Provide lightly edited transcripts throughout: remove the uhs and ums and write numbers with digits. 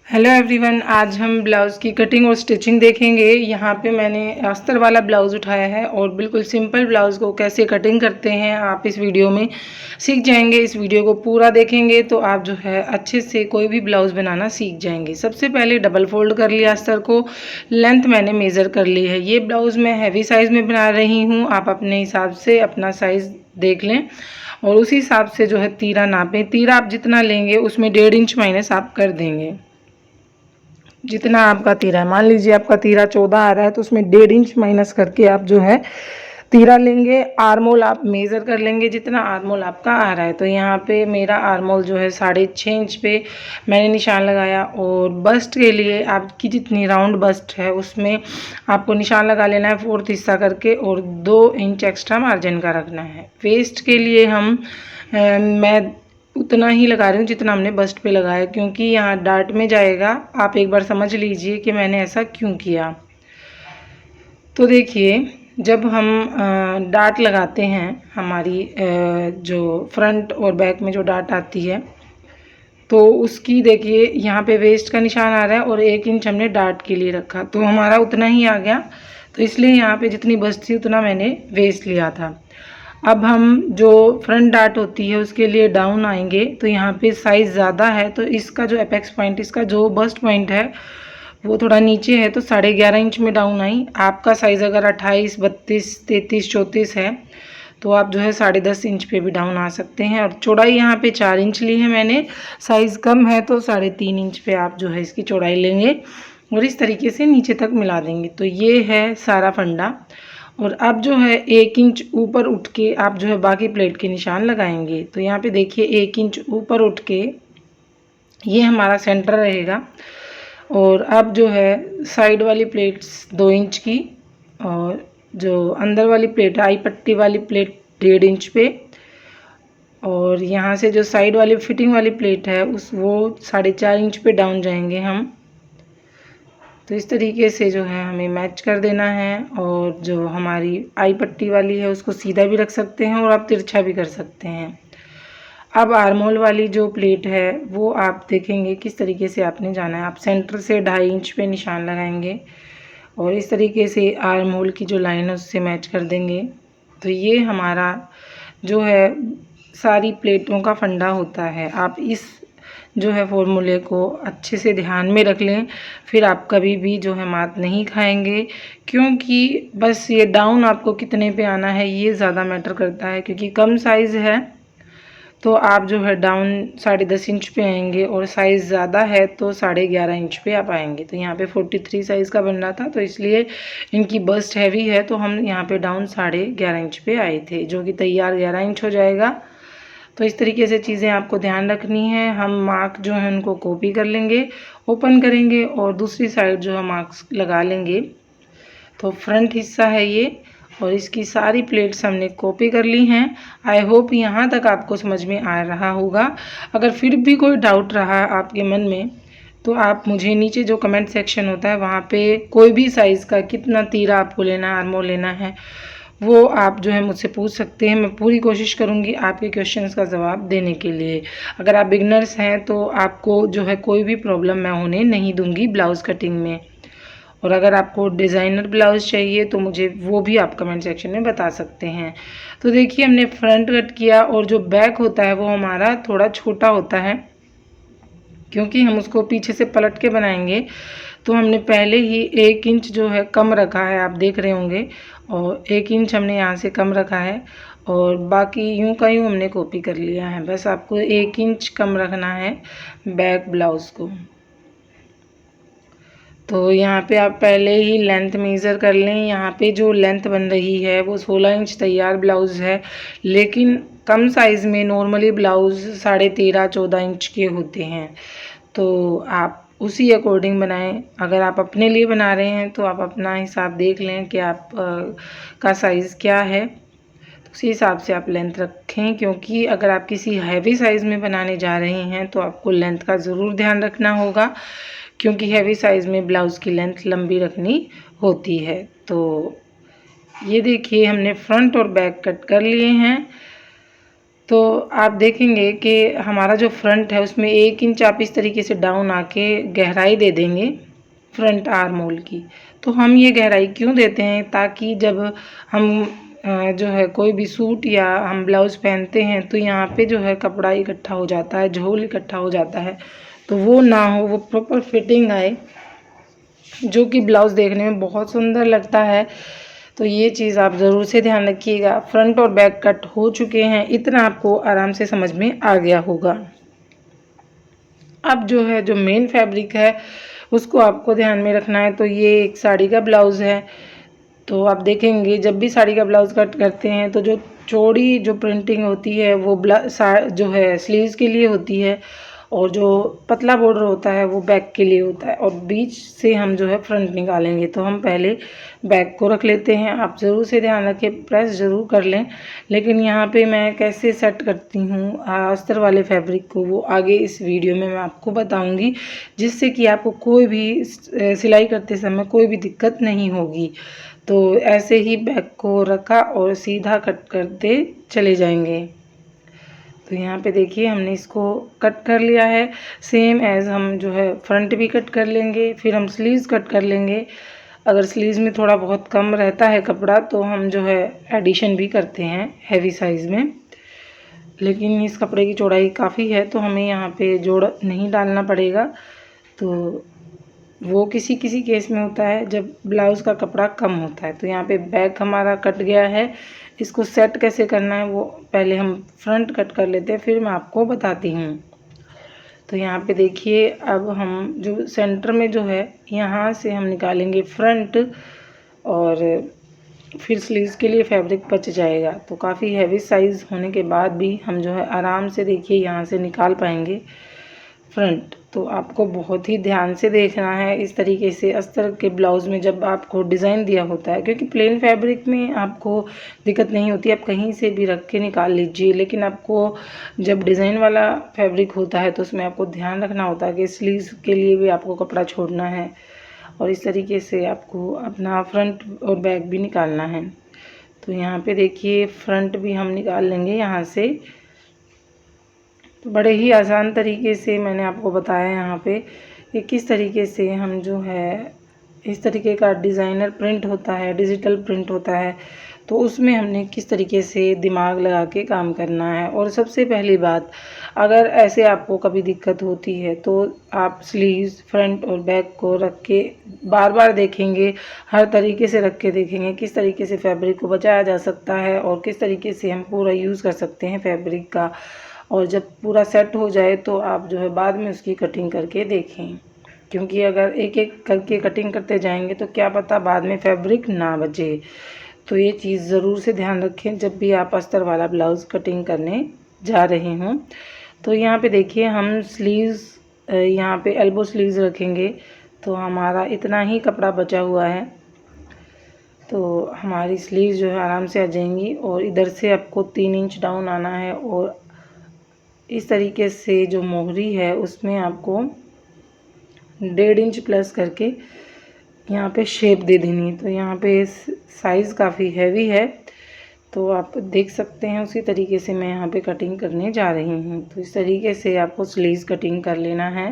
Hello everyone, आज हम blouse की कटिंग और स्टिचिंग देखेंगे। यहाँ पे मैंने अस्तर वाला ब्लाउज़ उठाया है और बिल्कुल सिंपल ब्लाउज़ को कैसे कटिंग करते हैं आप इस वीडियो में सीख जाएंगे। इस वीडियो को पूरा देखेंगे तो आप जो है अच्छे से कोई भी ब्लाउज़ बनाना सीख जाएंगे। सबसे पहले डबल फोल्ड कर लिया अस्तर को, लेंथ मैंने मेज़र कर ली है। ये ब्लाउज़ मैं हैवी साइज़ में बना रही हूँ, आप अपने हिसाब से अपना साइज़ देख लें और उसी हिसाब से जो है तीरा नापें। तीरा आप जितना लेंगे उसमें 1.5 इंच माइनस आप कर देंगे। जितना आपका तीरा है, मान लीजिए आपका तीरा 14 आ रहा है तो उसमें 1.5 इंच माइनस करके आप जो है तीरा लेंगे। आर्मोल आप मेज़र कर लेंगे जितना आर्मोल आपका आ रहा है। तो यहाँ पे मेरा आर्मोल जो है 6.5 इंच पे मैंने निशान लगाया। और बस्ट के लिए आपकी जितनी राउंड बस्ट है उसमें आपको निशान लगा लेना है 4th हिस्सा करके और 2 इंच एक्स्ट्रा मार्जिन का रखना है। वेस्ट के लिए मैं उतना ही लगा रही हूँ जितना हमने बस्ट पे लगाया, क्योंकि यहाँ डार्ट में जाएगा। आप एक बार समझ लीजिए कि मैंने ऐसा क्यों किया। तो देखिए, जब हम डार्ट लगाते हैं, हमारी जो फ्रंट और बैक में जो डार्ट आती है तो उसकी देखिए यहाँ पे वेस्ट का निशान आ रहा है और 1 इंच हमने डार्ट के लिए रखा तो हमारा उतना ही आ गया। तो इसलिए यहाँ पे जितनी बस्ट थी उतना मैंने वेस्ट लिया था। अब हम जो फ्रंट डार्ट होती है उसके लिए डाउन आएंगे तो यहाँ पे साइज़ ज़्यादा है तो इसका जो एपेक्स पॉइंट, इसका जो बस्ट पॉइंट है वो थोड़ा नीचे है तो 11.5 इंच में डाउन आई। आपका साइज़ अगर 28, 32, 33, 34 है तो आप जो है 10.5 इंच पे भी डाउन आ सकते हैं। और चौड़ाई यहाँ पे 4 इंच ली है मैंने, साइज़ कम है तो 3.5 इंच पे आप जो है इसकी चौड़ाई लेंगे और इस तरीके से नीचे तक मिला देंगे। तो ये है सारा फंडा। और अब जो है 1 इंच ऊपर उठ के आप जो है बाकी प्लेट के निशान लगाएंगे। तो यहाँ पे देखिए 1 इंच ऊपर उठ के ये हमारा सेंटर रहेगा। और अब जो है साइड वाली प्लेट्स 2 इंच की और जो अंदर वाली प्लेट है आई पट्टी वाली प्लेट 1.5 इंच पे और यहाँ से जो साइड वाली फिटिंग वाली प्लेट है वो 4.5 इंच पे डाउन जाएंगे हम। तो इस तरीके से जो है हमें मैच कर देना है। और जो हमारी आई पट्टी वाली है उसको सीधा भी रख सकते हैं और आप तिरछा भी कर सकते हैं। अब आर्मोल वाली जो प्लेट है वो आप देखेंगे किस तरीके से आपने जाना है। आप सेंटर से 2.5 इंच पे निशान लगाएंगे और इस तरीके से आर्मोल की जो लाइन है उससे मैच कर देंगे। तो ये हमारा जो है सारी प्लेटों का फंडा होता है। आप इस जो है फॉर्मूले को अच्छे से ध्यान में रख लें, फिर आप कभी भी जो है मात नहीं खाएंगे। क्योंकि बस ये डाउन आपको कितने पे आना है ये ज़्यादा मैटर करता है, क्योंकि कम साइज़ है तो आप जो है डाउन 10.5 इंच पे आएंगे और साइज़ ज़्यादा है तो 11.5 इंच पे आप आएंगे। तो यहाँ पे 43 साइज़ का बनना था तो इसलिए इनकी बस्ट हैवी है तो हम यहाँ पे डाउन 11.5 इंच पे आए थे, जो कि तैयार 11 इंच हो जाएगा। तो इस तरीके से चीज़ें आपको ध्यान रखनी है। हम मार्क जो है उनको कॉपी कर लेंगे, ओपन करेंगे और दूसरी साइड जो है मार्क्स लगा लेंगे। तो फ्रंट हिस्सा है ये और इसकी सारी प्लेट्स हमने कॉपी कर ली हैं। आई होप यहाँ तक आपको समझ में आ रहा होगा। अगर फिर भी कोई डाउट रहा आपके मन में तो आप मुझे नीचे जो कमेंट सेक्शन होता है वहाँ पे कोई भी साइज़ का कितना तीरा आपको लेना है, आर्मोल लेना है, वो आप जो है मुझसे पूछ सकते हैं। मैं पूरी कोशिश करूँगी आपके क्वेश्चंस का जवाब देने के लिए। अगर आप बिगनर्स हैं तो आपको जो है कोई भी प्रॉब्लम मैं होने नहीं दूँगी ब्लाउज़ कटिंग में। और अगर आपको डिज़ाइनर ब्लाउज़ चाहिए तो मुझे वो भी आप कमेंट सेक्शन में बता सकते हैं। तो देखिए हमने फ्रंट कट किया और जो बैक होता है वो हमारा थोड़ा छोटा होता है, क्योंकि हम उसको पीछे से पलट के बनाएंगे। तो हमने पहले ही 1 इंच जो है कम रखा है, आप देख रहे होंगे, और 1 इंच हमने यहाँ से कम रखा है और बाकी यूं का यूं हमने कॉपी कर लिया है। बस आपको 1 इंच कम रखना है बैक ब्लाउज़ को। तो यहाँ पे आप पहले ही लेंथ मेज़र कर लें। यहाँ पे जो लेंथ बन रही है वो 16 इंच तैयार ब्लाउज़ है, लेकिन कम साइज़ में नॉर्मली ब्लाउज़ 13.5 14 इंच के होते हैं। तो आप उसी अकॉर्डिंग बनाएं। अगर आप अपने लिए बना रहे हैं तो आप अपना हिसाब देख लें कि आप का साइज़ क्या है, तो उसी हिसाब से आप लेंथ रखें। क्योंकि अगर आप किसी हैवी साइज़ में बनाने जा रहे हैं तो आपको लेंथ का ज़रूर ध्यान रखना होगा, क्योंकि हैवी साइज़ में ब्लाउज़ की लेंथ लंबी रखनी होती है। तो ये देखिए हमने फ्रंट और बैक कट कर लिए हैं। तो आप देखेंगे कि हमारा जो फ्रंट है उसमें 1 इंच आप इस तरीके से डाउन आके गहराई दे देंगे फ्रंट आर्म होल की। तो हम ये गहराई क्यों देते हैं, ताकि जब हम जो है कोई भी सूट या हम ब्लाउज़ पहनते हैं तो यहाँ पे जो है कपड़ा इकट्ठा हो जाता है, झोल इकट्ठा हो जाता है, तो वो ना हो, वो प्रॉपर फिटिंग आए, जो कि ब्लाउज़ देखने में बहुत सुंदर लगता है। तो ये चीज़ आप ज़रूर से ध्यान रखिएगा। फ्रंट और बैक कट हो चुके हैं, इतना आपको आराम से समझ में आ गया होगा। अब जो है जो मेन फैब्रिक है उसको आपको ध्यान में रखना है। तो ये एक साड़ी का ब्लाउज़ है। तो आप देखेंगे जब भी साड़ी का ब्लाउज़ कट करते हैं तो जो चौड़ी जो प्रिंटिंग होती है वो जो है स्लीव्स के लिए होती है, और जो पतला बॉर्डर होता है वो बैक के लिए होता है, और बीच से हम जो है फ्रंट निकालेंगे। तो हम पहले बैक को रख लेते हैं। आप ज़रूर से ध्यान रखें, प्रेस ज़रूर कर लें। लेकिन यहाँ पे मैं कैसे सेट करती हूँ अस्तर वाले फैब्रिक को, वो आगे इस वीडियो में मैं आपको बताऊँगी, जिससे कि आपको कोई भी सिलाई करते समय कोई भी दिक्कत नहीं होगी। तो ऐसे ही बैक को रखा और सीधा कट करते चले जाएंगे। तो यहाँ पे देखिए हमने इसको कट कर लिया है। सेम एज़ हम जो है फ्रंट भी कट कर लेंगे, फिर हम स्लीव्स कट कर लेंगे। अगर स्लीव्स में थोड़ा बहुत कम रहता है कपड़ा तो हम जो है एडिशन भी करते हैं हैवी साइज़ में, लेकिन इस कपड़े की चौड़ाई काफ़ी है तो हमें यहाँ पे जोड़ नहीं डालना पड़ेगा। तो वो किसी किसी केस में होता है जब ब्लाउज़ का कपड़ा कम होता है। तो यहाँ पे बैक हमारा कट गया है। इसको सेट कैसे करना है वो पहले हम फ्रंट कट कर लेते हैं, फिर मैं आपको बताती हूँ। तो यहाँ पे देखिए अब हम जो सेंटर में जो है यहाँ से हम निकालेंगे फ्रंट, और फिर स्लीव्स के लिए फैब्रिक बच जाएगा। तो काफ़ी हैवी साइज़ होने के बाद भी हम जो है आराम से देखिए यहाँ से निकाल पाएंगे फ्रंट। तो आपको बहुत ही ध्यान से देखना है। इस तरीके से अस्तर के ब्लाउज़ में जब आपको डिज़ाइन दिया होता है, क्योंकि प्लेन फैब्रिक में आपको दिक्कत नहीं होती, आप कहीं से भी रख के निकाल लीजिए, लेकिन आपको जब डिज़ाइन वाला फैब्रिक होता है तो उसमें आपको ध्यान रखना होता है कि स्लीव्स के लिए भी आपको कपड़ा छोड़ना है, और इस तरीके से आपको अपना फ्रंट और बैक भी निकालना है। तो यहाँ पे देखिए फ्रंट भी हम निकाल लेंगे यहाँ से। तो बड़े ही आसान तरीके से मैंने आपको बताया यहाँ पे कि किस तरीके से हम जो है इस तरीके का डिज़ाइनर प्रिंट होता है, डिजिटल प्रिंट होता है, तो उसमें हमने किस तरीके से दिमाग लगा के काम करना है। और सबसे पहली बात, अगर ऐसे आपको कभी दिक्कत होती है तो आप स्लीव्स फ्रंट और बैक को रख के बार बार देखेंगे, हर तरीके से रख के देखेंगे किस तरीके से फैब्रिक को बचाया जा सकता है और किस तरीके से हम पूरा यूज़ कर सकते हैं फैब्रिक का। और जब पूरा सेट हो जाए तो आप जो है बाद में उसकी कटिंग करके देखें, क्योंकि अगर एक एक करके कटिंग करते जाएंगे तो क्या पता बाद में फैब्रिक ना बचे। तो ये चीज़ ज़रूर से ध्यान रखें जब भी आप अस्तर वाला ब्लाउज़ कटिंग करने जा रहे हों। तो यहाँ पे देखिए हम स्लीव्स यहाँ पे एल्बो स्लीव्स रखेंगे, तो हमारा इतना ही कपड़ा बचा हुआ है। तो हमारी स्लीव्स जो है आराम से आ जाएंगी, और इधर से आपको 3 इंच डाउन आना है, और इस तरीके से जो मोहरी है उसमें आपको 1.5 इंच प्लस करके यहाँ पे शेप दे देनी है। तो यहाँ पे साइज़ काफ़ी हैवी है, तो आप देख सकते हैं उसी तरीके से मैं यहाँ पे कटिंग करने जा रही हूँ। तो इस तरीके से आपको स्लीव्स कटिंग कर लेना है।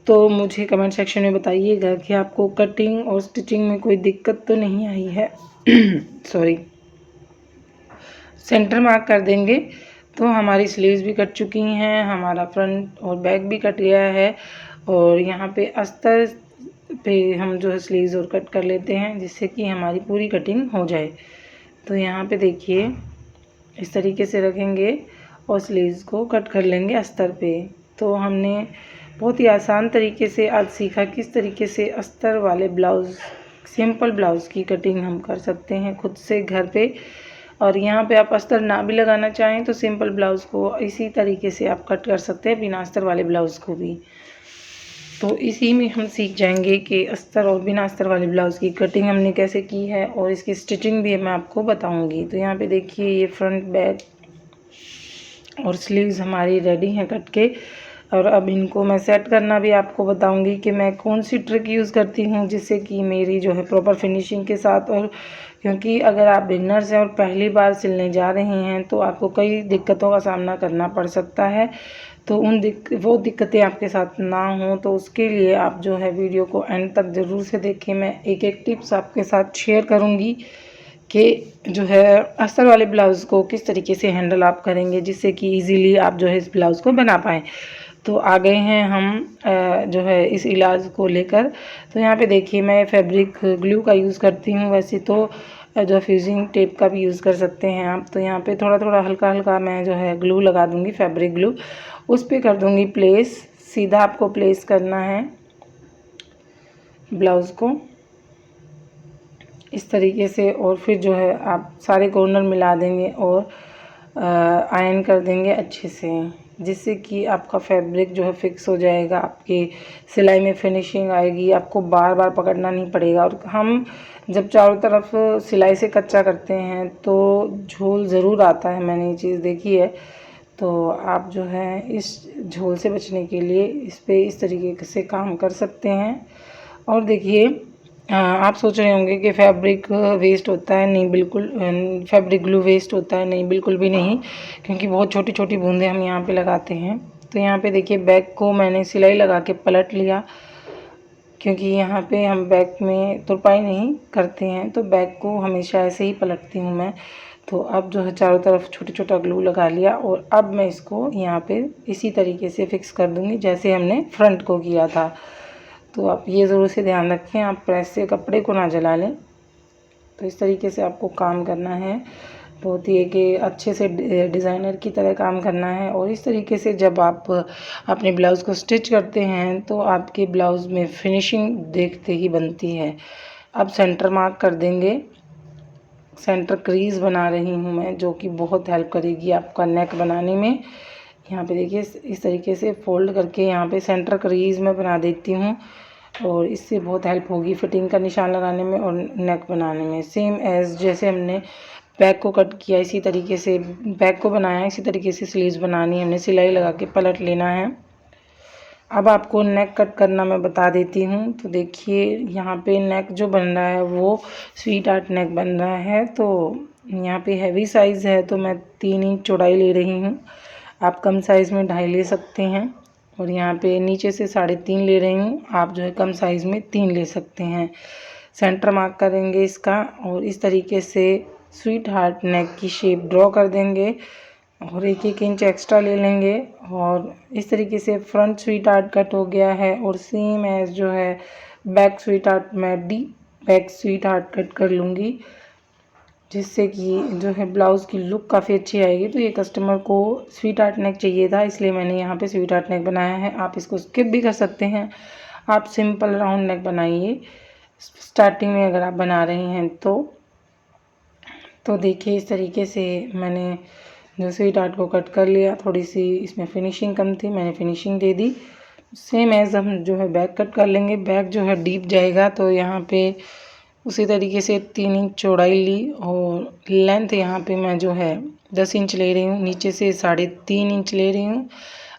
तो मुझे कमेंट सेक्शन में बताइएगा कि आपको कटिंग और स्टिचिंग में कोई दिक्कत तो नहीं आई है। सॉरी, सेंटर मार्क कर देंगे। तो हमारी स्लीव्स भी कट चुकी हैं, हमारा फ्रंट और बैक भी कट गया है, और यहाँ पे अस्तर पे हम जो है स्लीव्स और कट कर लेते हैं, जिससे कि हमारी पूरी कटिंग हो जाए। तो यहाँ पे देखिए इस तरीके से रखेंगे और स्लीव्स को कट कर लेंगे अस्तर पे। तो हमने बहुत ही आसान तरीके से आज सीखा किस तरीके से अस्तर वाले ब्लाउज़, सिंपल ब्लाउज़ की कटिंग हम कर सकते हैं खुद से घर पे। और यहाँ पे आप अस्तर ना भी लगाना चाहें तो सिंपल ब्लाउज़ को इसी तरीके से आप कट कर सकते हैं, बिना अस्तर वाले ब्लाउज़ को भी। तो इसी में हम सीख जाएंगे कि अस्तर और बिना अस्तर वाले ब्लाउज़ की कटिंग हमने कैसे की है, और इसकी स्टिचिंग भी मैं आपको बताऊंगी। तो यहाँ पे देखिए ये फ्रंट बैक और स्लीव्स हमारी रेडी हैं कट के। और अब इनको मैं सेट करना भी आपको बताऊंगी कि मैं कौन सी ट्रिक यूज़ करती हूँ जिससे कि मेरी जो है प्रॉपर फिनिशिंग के साथ। और क्योंकि अगर आप बिगनर्स हैं और पहली बार सिलने जा रहे हैं तो आपको कई दिक्कतों का सामना करना पड़ सकता है, तो वो दिक्कतें आपके साथ ना हो तो उसके लिए आप जो है वीडियो को एंड तक ज़रूर से देखें। मैं एक एक टिप्स आपके साथ शेयर करूँगी कि जो है अस्तर वाले ब्लाउज़ को किस तरीके से हैंडल आप करेंगे जिससे कि इजीली आप जो है इस ब्लाउज़ को बना पाएँ। तो आ गए हैं हम जो है इस इलाज को लेकर। तो यहाँ पे देखिए मैं फैब्रिक ग्लू का यूज़ करती हूँ, वैसे तो जो फ्यूजिंग टेप का भी यूज़ कर सकते हैं आप। तो यहाँ पे थोड़ा थोड़ा हल्का हल्का मैं जो है ग्लू लगा दूँगी, फैब्रिक ग्लू उस पर कर दूँगी प्लेस। सीधा आपको प्लेस करना है ब्लाउज़ को इस तरीके से, और फिर जो है आप सारे कॉर्नर मिला देंगे और आयरन कर देंगे अच्छे से, जिससे कि आपका फैब्रिक जो है फिक्स हो जाएगा, आपकी सिलाई में फिनिशिंग आएगी, आपको बार बार पकड़ना नहीं पड़ेगा। और हम जब चारों तरफ सिलाई से कच्चा करते हैं तो झोल ज़रूर आता है, मैंने ये चीज़ देखी है। तो आप जो है इस झोल से बचने के लिए इस पर इस तरीके से काम कर सकते हैं। और देखिए आप सोच रहे होंगे कि फैब्रिक वेस्ट होता है, नहीं बिल्कुल, फैब्रिक ग्लू वेस्ट होता है, नहीं बिल्कुल भी नहीं, क्योंकि बहुत छोटी छोटी बूंदें हम यहाँ पे लगाते हैं। तो यहाँ पे देखिए बैक को मैंने सिलाई लगा के पलट लिया, क्योंकि यहाँ पे हम बैक में तुरपाई नहीं करते हैं, तो बैक को हमेशा ऐसे ही पलटती हूँ मैं। तो अब जो है चारों तरफ छोटा छोटा ग्लू लगा लिया और अब मैं इसको यहाँ पे इसी तरीके से फिक्स कर दूँगी जैसे हमने फ्रंट को किया था। तो आप ये ज़रूर से ध्यान रखें, आप प्रेस से कपड़े को ना जला लें। तो इस तरीके से आपको काम करना है, बहुत ही एक अच्छे से डिज़ाइनर की तरह काम करना है। और इस तरीके से जब आप अपने ब्लाउज़ को स्टिच करते हैं तो आपके ब्लाउज़ में फिनिशिंग देखते ही बनती है। अब सेंटर मार्क कर देंगे, सेंटर क्रीज़ बना रही हूँ मैं, जो कि बहुत हेल्प करेगी आपका नेक बनाने में। यहाँ पे देखिए इस तरीके से फोल्ड करके यहाँ पे सेंटर क्रीज़ में बना देती हूँ, और इससे बहुत हेल्प होगी फिटिंग का निशान लगाने में और नेक बनाने में। सेम एज़ जैसे हमने बैक को कट किया, इसी तरीके से बैक को बनाया, इसी तरीके से स्लीव्स बनानी है, हमने सिलाई लगा के पलट लेना है। अब आपको नेक कट करना मैं बता देती हूँ। तो देखिए यहाँ पे नेक जो बन रहा है वो स्वीट आर्ट नेक बन रहा है। तो यहाँ पे हैवी साइज़ है तो मैं 3 इंच चौड़ाई ले रही हूँ, आप कम साइज़ में 2.5 ले सकते हैं। और यहाँ पे नीचे से 3.5 ले रही हूँ, आप जो है कम साइज़ में 3 ले सकते हैं। सेंटर मार्क करेंगे इसका और इस तरीके से स्वीट हार्ट नेक की शेप ड्रॉ कर देंगे और 1-1 इंच एक्स्ट्रा ले लेंगे। और इस तरीके से फ्रंट स्वीट हार्ट कट हो गया है। और सेम एज जो है बैक स्वीट हार्ट मैं बैक स्वीट हार्ट कट कर लूँगी, जिससे कि जो है ब्लाउज़ की लुक काफ़ी अच्छी आएगी। तो ये कस्टमर को स्वीट हार्ट नेक चाहिए था, इसलिए मैंने यहाँ पे स्वीट हार्ट नेक बनाया है। आप इसको स्किप भी कर सकते हैं, आप सिंपल राउंड नेक बनाइए स्टार्टिंग में अगर आप बना रहे हैं तो देखिए इस तरीके से मैंने जो स्वीट हार्ट को कट कर लिया। थोड़ी सी इसमें फिनिशिंग कम थी, मैंने फिनिशिंग दे दी। सेम एज हम जो है बैक कट कर लेंगे, बैक जो है डीप जाएगा तो यहाँ पे उसी तरीके से 3 इंच चौड़ाई ली और लेंथ यहाँ पे मैं जो है 10 इंच ले रही हूँ, नीचे से 3.5 इंच ले रही हूँ।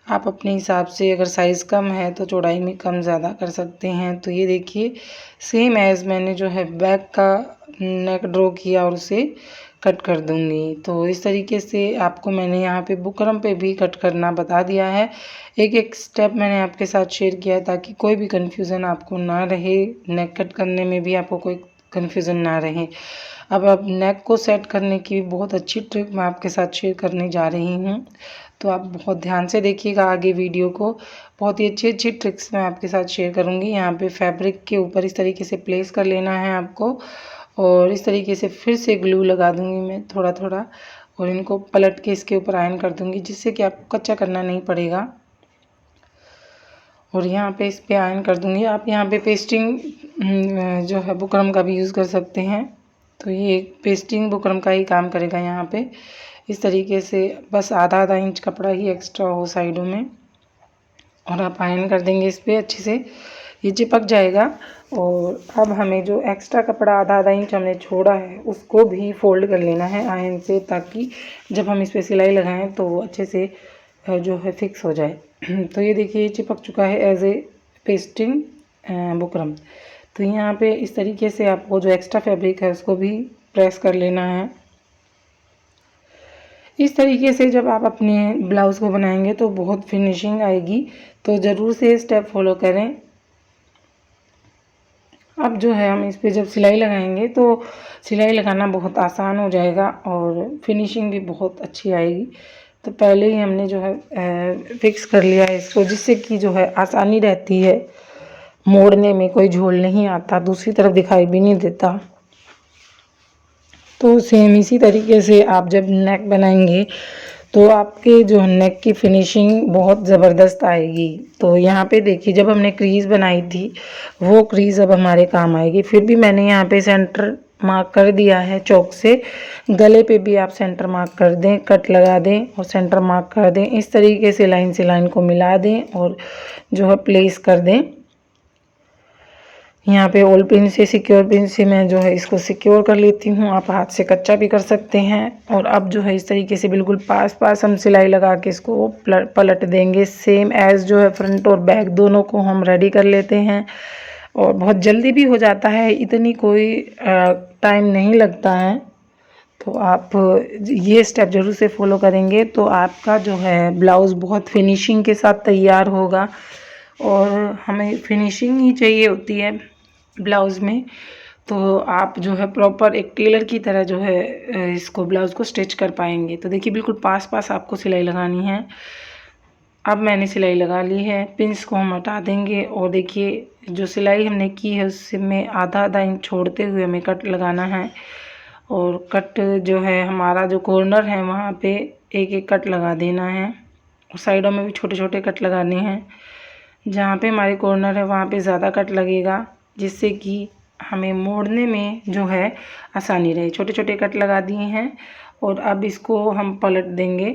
आप अपने हिसाब से अगर साइज़ कम है तो चौड़ाई में कम ज़्यादा कर सकते हैं। तो ये देखिए सेम एज़ मैंने जो है बैक का नेक ड्रॉ किया और उसे कट कर दूंगी। तो इस तरीके से आपको मैंने यहाँ पे बुकरम पे भी कट करना बता दिया है, एक एक स्टेप मैंने आपके साथ शेयर किया है ताकि कोई भी कन्फ्यूज़न आपको ना रहे, नेक कट करने में भी आपको कोई कन्फ्यूज़न ना रहे। अब नेक को सेट करने की बहुत अच्छी ट्रिक मैं आपके साथ शेयर करने जा रही हूँ, तो आप बहुत ध्यान से देखिएगा आगे वीडियो को। बहुत ही अच्छी अच्छी ट्रिक्स मैं आपके साथ शेयर करूँगी। यहाँ पे फैब्रिक के ऊपर इस तरीके से प्लेस कर लेना है आपको और इस तरीके से फिर से ग्लू लगा दूँगी मैं थोड़ा थोड़ा और इनको पलट के इसके ऊपर आयरन कर दूँगी, जिससे कि आपको कच्चा करना नहीं पड़ेगा। और यहाँ पे इस पे आयरन कर दूँगी। आप यहाँ पे पेस्टिंग जो है बुकरम का भी यूज़ कर सकते हैं, तो ये पेस्टिंग बुकरम का ही काम करेगा। यहाँ पे इस तरीके से बस आधा इंच कपड़ा ही एक्स्ट्रा हो साइडों में और आप आयरन कर देंगे इस पर अच्छे से, ये चिपक जाएगा। और अब हमें जो एक्स्ट्रा कपड़ा आधा इंच हमने छोड़ा है उसको भी फोल्ड कर लेना है आयरन से, ताकि जब हम इस पर सिलाई लगाएं तो वो अच्छे से जो है फिक्स हो जाए। तो ये देखिए चिपक चुका है एज ए पेस्टिंग बुकरम। तो यहाँ पे इस तरीके से आपको जो एक्स्ट्रा फैब्रिक है उसको भी प्रेस कर लेना है। इस तरीके से जब आप अपने ब्लाउज़ को बनाएंगे तो बहुत फिनिशिंग आएगी, तो ज़रूर से स्टेप फॉलो करें। अब जो है हम इस पे जब सिलाई लगाएंगे तो सिलाई लगाना बहुत आसान हो जाएगा और फिनिशिंग भी बहुत अच्छी आएगी। तो पहले ही हमने जो है फिक्स कर लिया है इसको, जिससे कि जो है आसानी रहती है मोड़ने में, कोई झोल नहीं आता, दूसरी तरफ दिखाई भी नहीं देता। तो सेम इसी तरीके से आप जब नेक बनाएंगे तो आपके जो नेक की फिनिशिंग बहुत ज़बरदस्त आएगी। तो यहाँ पे देखिए जब हमने क्रीज़ बनाई थी वो क्रीज़ अब हमारे काम आएगी। फिर भी मैंने यहाँ पे सेंटर मार्क कर दिया है चौक से। गले पे भी आप सेंटर मार्क कर दें, कट लगा दें और सेंटर मार्क कर दें। इस तरीके से लाइन से लाइन को मिला दें और जो है प्लेस कर दें। यहाँ पे ओल पिन से, सिक्योर पिन से मैं जो है इसको सिक्योर कर लेती हूँ। आप हाथ से कच्चा भी कर सकते हैं। और अब जो है इस तरीके से बिल्कुल पास पास हम सिलाई लगा के इसको पलट देंगे। सेम एज जो है फ्रंट और बैक दोनों को हम रेडी कर लेते हैं और बहुत जल्दी भी हो जाता है, इतनी कोई टाइम नहीं लगता है। तो आप ये स्टेप ज़रूर से फॉलो करेंगे तो आपका जो है ब्लाउज़ बहुत फिनिशिंग के साथ तैयार होगा। और हमें फिनिशिंग ही चाहिए होती है ब्लाउज़ में, तो आप जो है प्रॉपर एक टेलर की तरह जो है इसको ब्लाउज़ को स्टिच कर पाएंगे। तो देखिए बिल्कुल पास पास आपको सिलाई लगानी है। अब मैंने सिलाई लगा ली है, पिंस को हम हटा देंगे और देखिए जो सिलाई हमने की है उसमें आधा आधा इंच छोड़ते हुए हमें कट लगाना है। और कट जो है हमारा जो कॉर्नर है वहाँ पे एक एक कट लगा देना है और साइडों में भी छोटे छोटे कट लगाने हैं। जहाँ पे हमारे कॉर्नर है वहाँ पे ज़्यादा कट लगेगा, जिससे कि हमें मोड़ने में जो है आसानी रहे। छोटे छोटे कट लगा दिए हैं और अब इसको हम पलट देंगे।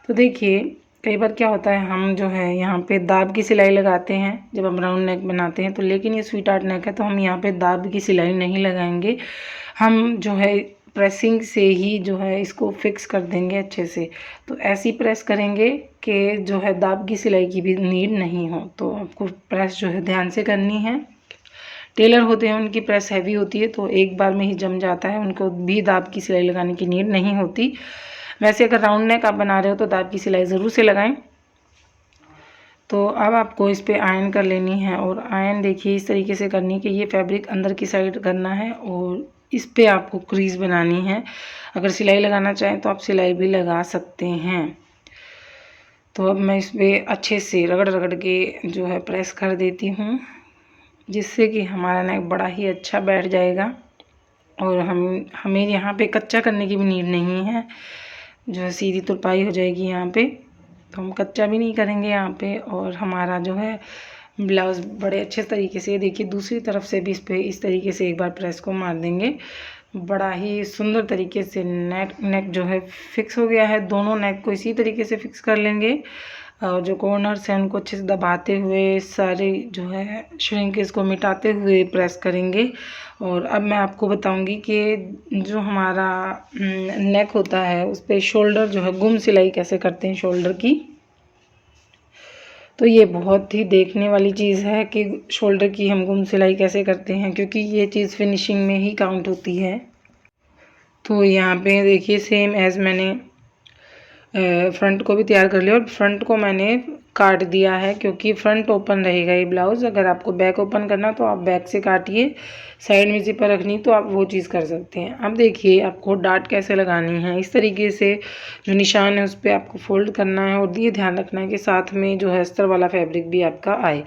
तो देखिए कई बार क्या होता है, हम जो है यहाँ पे दाब की सिलाई लगाते हैं जब हम राउंड नेक बनाते हैं, तो लेकिन ये स्वीट आर्ट नेक है तो हम यहाँ पे दाब की सिलाई नहीं लगाएंगे। हम जो है प्रेसिंग से ही जो है इसको फिक्स कर देंगे अच्छे से। तो ऐसी प्रेस करेंगे कि जो है दाब की सिलाई की भी नीड नहीं हो। तो आपको प्रेस जो है ध्यान से करनी है। टेलर होते हैं उनकी प्रेस हैवी होती है तो एक बार में ही जम जाता है, उनको भी दाब की सिलाई लगाने की नीड नहीं होती। वैसे अगर राउंड नेक आप बना रहे हो तो दाब की सिलाई ज़रूर से लगाएं। तो अब आपको इस पे आयरन कर लेनी है और आयरन देखिए इस तरीके से करनी है कि ये फैब्रिक अंदर की साइड करना है और इस पे आपको क्रीज बनानी है। अगर सिलाई लगाना चाहें तो आप सिलाई भी लगा सकते हैं। तो अब मैं इस पर अच्छे से रगड़ रगड़ के जो है प्रेस कर देती हूँ, जिससे कि हमारा नेक बड़ा ही अच्छा बैठ जाएगा। और हमें यहाँ पे कच्चा करने की भी नीड नहीं है, जो है सीधी तुरपाई हो जाएगी यहाँ पे। तो हम कच्चा भी नहीं करेंगे यहाँ पे और हमारा जो है ब्लाउज़ बड़े अच्छे तरीके से, देखिए दूसरी तरफ से भी इस पर इस तरीके से एक बार प्रेस को मार देंगे। बड़ा ही सुंदर तरीके से नेक जो है फिक्स हो गया है। दोनों नेक को इसी तरीके से फिक्स कर लेंगे और जो कॉर्नर्स हैं उनको अच्छे से दबाते हुए सारे जो है श्रिंकेज को मिटाते हुए प्रेस करेंगे। और अब मैं आपको बताऊंगी कि जो हमारा नेक होता है उस पर शोल्डर जो है गुम सिलाई कैसे करते हैं शोल्डर की। तो ये बहुत ही देखने वाली चीज़ है कि शोल्डर की हम गुम सिलाई कैसे करते हैं, क्योंकि ये चीज़ फिनिशिंग में ही काउंट होती है। तो यहाँ पे देखिए सेम एज मैंने फ्रंट को भी तैयार कर लिया और फ्रंट को मैंने काट दिया है, क्योंकि फ्रंट ओपन रहेगा ये ब्लाउज़। अगर आपको बैक ओपन करना तो आप बैक से काटिए, साइड में ज़िपर रखनी तो आप वो चीज़ कर सकते हैं। अब देखिए आपको डाट कैसे लगानी है। इस तरीके से जो निशान है उस पर आपको फोल्ड करना है और ये ध्यान रखना है कि साथ में जो है अस्तर वाला फैब्रिक भी आपका आए।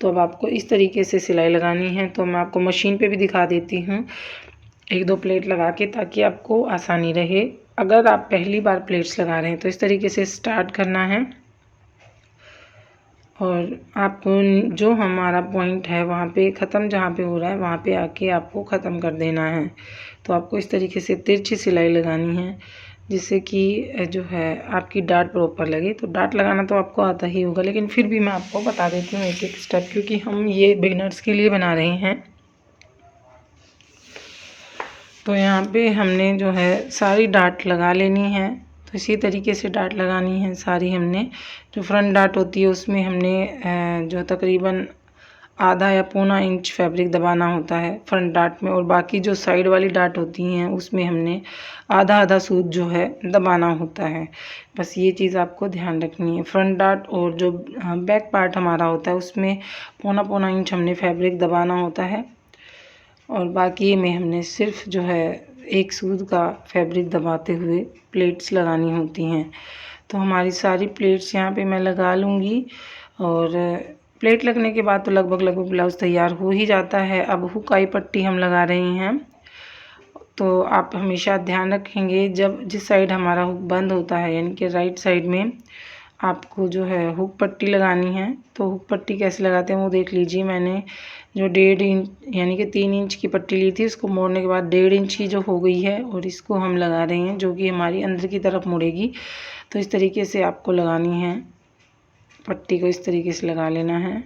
तो अब आपको इस तरीके से सिलाई लगानी है। तो मैं आपको मशीन पर भी दिखा देती हूँ एक दो प्लेट लगा के, ताकि आपको आसानी रहे। अगर आप पहली बार प्लेट्स लगा रहे हैं तो इस तरीके से स्टार्ट करना है और आपको जो हमारा पॉइंट है वहाँ पे ख़त्म, जहाँ पे हो रहा है वहाँ पे आके आपको ख़त्म कर देना है। तो आपको इस तरीके से तिरछी सिलाई लगानी है, जिससे कि जो है आपकी डाट प्रॉपर लगे। तो डाट लगाना तो आपको आता ही होगा, लेकिन फिर भी मैं आपको बता देती हूँ एक एक स्टेप, क्योंकि हम ये बिगनर्स के लिए बना रहे हैं। तो यहाँ पे हमने जो है सारी डाट लगा लेनी है। तो तो इसी तरीके से डाट लगानी है सारी। हमने जो फ्रंट डाट होती है उसमें हमने जो तकरीबन आधा या पौना इंच फैब्रिक दबाना होता है फ्रंट डाट में, और बाकी जो साइड वाली डाट होती हैं उसमें हमने आधा आधा सूत जो है दबाना होता है। बस ये चीज़ आपको ध्यान रखनी है। फ्रंट डाट और जो बैक पार्ट हमारा होता है उसमें पौना पौना इंच हमने फैब्रिक दबाना होता है, और बाकी में हमने सिर्फ जो है एक सूत का फैब्रिक दबाते हुए प्लेट्स लगानी होती हैं। तो हमारी सारी प्लेट्स यहाँ पे मैं लगा लूँगी, और प्लेट लगने के बाद तो लगभग ब्लाउज़ तैयार हो ही जाता है। अब हुक आई पट्टी हम लगा रहे हैं। तो आप हमेशा ध्यान रखेंगे जब जिस साइड हमारा हुक बंद होता है यानी कि राइट साइड में आपको जो है हुक पट्टी लगानी है। तो हुक पट्टी कैसे लगाते हैं वो देख लीजिए। मैंने जो 1.5 इंच यानी कि 3 इंच की पट्टी ली थी उसको मोड़ने के बाद 1.5 इंच की जो हो गई है, और इसको हम लगा रहे हैं जो कि हमारी अंदर की तरफ मुड़ेगी। तो इस तरीके से आपको लगानी है पट्टी को, इस तरीके से लगा लेना है।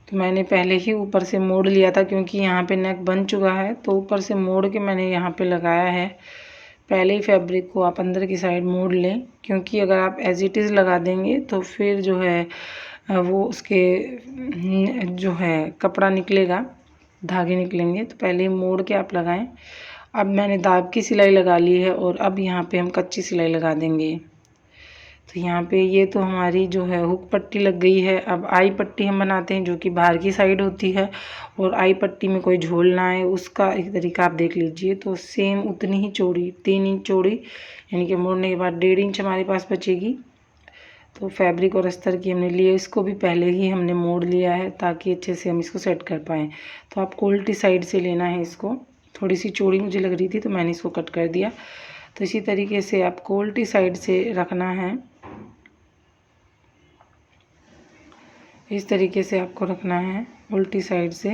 तो मैंने पहले ही ऊपर से मोड़ लिया था क्योंकि यहाँ पे नेक बन चुका है, तो ऊपर से मोड़ के मैंने यहाँ पे लगाया है। पहले ही फैब्रिक को आप अंदर की साइड मोड़ लें, क्योंकि अगर आप एज इट इज़ लगा देंगे तो फिर जो है वो उसके जो है कपड़ा निकलेगा, धागे निकलेंगे। तो पहले ही मोड़ के आप लगाएं। अब मैंने दाब की सिलाई लगा ली है, और अब यहाँ पे हम कच्ची सिलाई लगा देंगे। तो यहाँ पे ये तो हमारी जो है हुक पट्टी लग गई है। अब आई पट्टी हम बनाते हैं जो कि बाहर की साइड होती है, और आई पट्टी में कोई झोल ना आए उसका एक तरीका आप देख लीजिए। तो सेम उतनी ही चौड़ी 3 इंच चौड़ी यानी कि मोड़ने के बाद 1.5 इंच हमारे पास बचेगी। तो फैब्रिक और अस्तर की हमने लिए, इसको भी पहले ही हमने मोड़ लिया है ताकि अच्छे से हम इसको सेट कर पाएँ। तो आपको उल्टी साइड से लेना है इसको। थोड़ी सी चौड़ी मुझे लग रही थी तो मैंने इसको कट कर दिया। तो इसी तरीके से आपको उल्टी साइड से रखना है, इस तरीके से आपको रखना है उल्टी साइड से,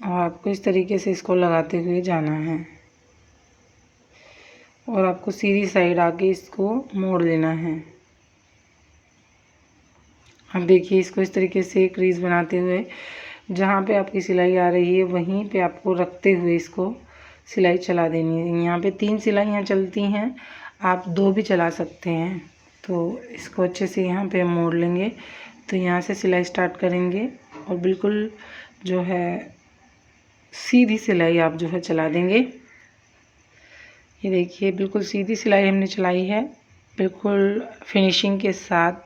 और आपको इस तरीके से इसको लगाते हुए जाना है, और आपको सीधी साइड आके इसको मोड़ लेना है। अब देखिए इसको इस तरीके से क्रीज बनाते हुए जहाँ पे आपकी सिलाई आ रही है वहीं पे आपको रखते हुए इसको सिलाई चला देनी है। यहाँ पे 3 सिलाइयाँ चलती हैं, आप 2 भी चला सकते हैं। तो इसको अच्छे से यहाँ पे मोड़ लेंगे। तो यहाँ से सिलाई स्टार्ट करेंगे, और बिल्कुल जो है सीधी सिलाई आप जो है चला देंगे। ये देखिए बिल्कुल सीधी सिलाई हमने चलाई है, बिल्कुल फिनिशिंग के साथ।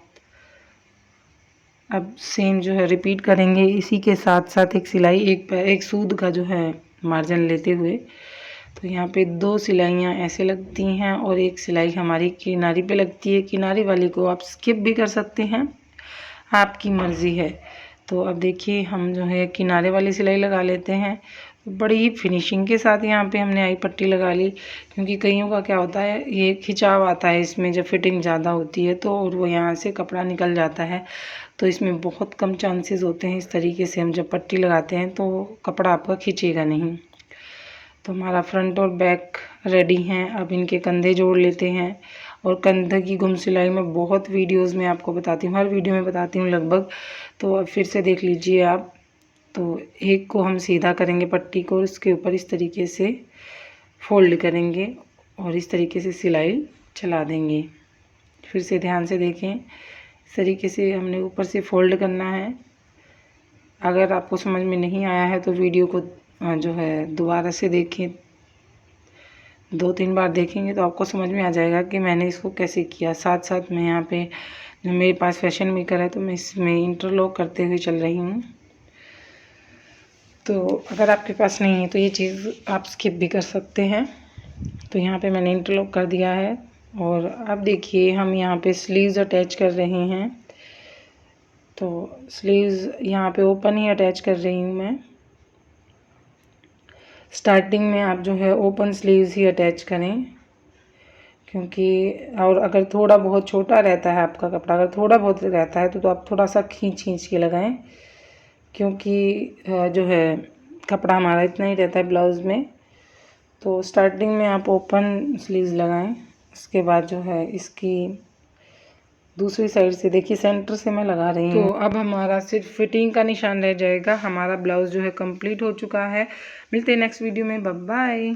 अब सेम जो है रिपीट करेंगे इसी के साथ साथ एक सिलाई एक सूद का जो है मार्जिन लेते हुए। तो यहाँ पे 2 सिलाइयाँ ऐसे लगती हैं, और एक सिलाई हमारी किनारी पे लगती है। किनारी वाली को आप स्किप भी कर सकते हैं, आपकी मर्ज़ी है। तो अब देखिए हम जो है किनारे वाली सिलाई लगा लेते हैं। बड़ी ही फिनिशिंग के साथ यहाँ पे हमने आई पट्टी लगा ली, क्योंकि कईयों का क्या होता है ये खिंचाव आता है इसमें जब फिटिंग ज़्यादा होती है तो, और वो यहाँ से कपड़ा निकल जाता है। तो इसमें बहुत कम चांसेस होते हैं इस तरीके से हम जब पट्टी लगाते हैं तो कपड़ा आपका खींचेगा नहीं। तो हमारा फ्रंट और बैक रेडी हैं। अब इनके कंधे जोड़ लेते हैं, और कंधे की गुम सिलाई में बहुत वीडियोस में आपको बताती हूँ, हर वीडियो में बताती हूँ लगभग। तो अब फिर से देख लीजिए आप। तो एक को हम सीधा करेंगे पट्टी को, और इसके ऊपर इस तरीके से फोल्ड करेंगे, और इस तरीके से सिलाई चला देंगे। फिर से ध्यान से देखें, इस तरीके से हमने ऊपर से फोल्ड करना है। अगर आपको समझ में नहीं आया है तो वीडियो को जो है दोबारा से देखें, 2-3 बार देखेंगे तो आपको समझ में आ जाएगा कि मैंने इसको कैसे किया। साथ साथ मैं यहाँ पे जो मेरे पास फैशन मेकर है तो मैं इसमें इंटरलॉक करते हुए चल रही हूँ। तो अगर आपके पास नहीं है तो ये चीज़ आप स्किप भी कर सकते हैं। तो यहाँ पे मैंने इंटरलॉक कर दिया है, और अब देखिए हम यहाँ पे स्लीव्स अटैच कर रहे हैं। तो स्लीव्स यहाँ पे ओपन ही अटैच कर रही हूँ मैं। स्टार्टिंग में आप जो है ओपन स्लीव्स ही अटैच करें, क्योंकि और अगर थोड़ा बहुत छोटा रहता है आपका कपड़ा, अगर थोड़ा बहुत रहता है तो आप थोड़ा सा खींच के लगाएं, क्योंकि जो है कपड़ा हमारा इतना ही रहता है ब्लाउज़ में। तो स्टार्टिंग में आप ओपन स्लीव्स लगाएं। उसके बाद जो है इसकी दूसरी साइड से देखिए सेंटर से मैं लगा रही हूँ। तो अब हमारा सिर्फ फिटिंग का निशान रह जाएगा। हमारा ब्लाउज़ जो है कंप्लीट हो चुका है। मिलते हैं नेक्स्ट वीडियो में। Bye bye.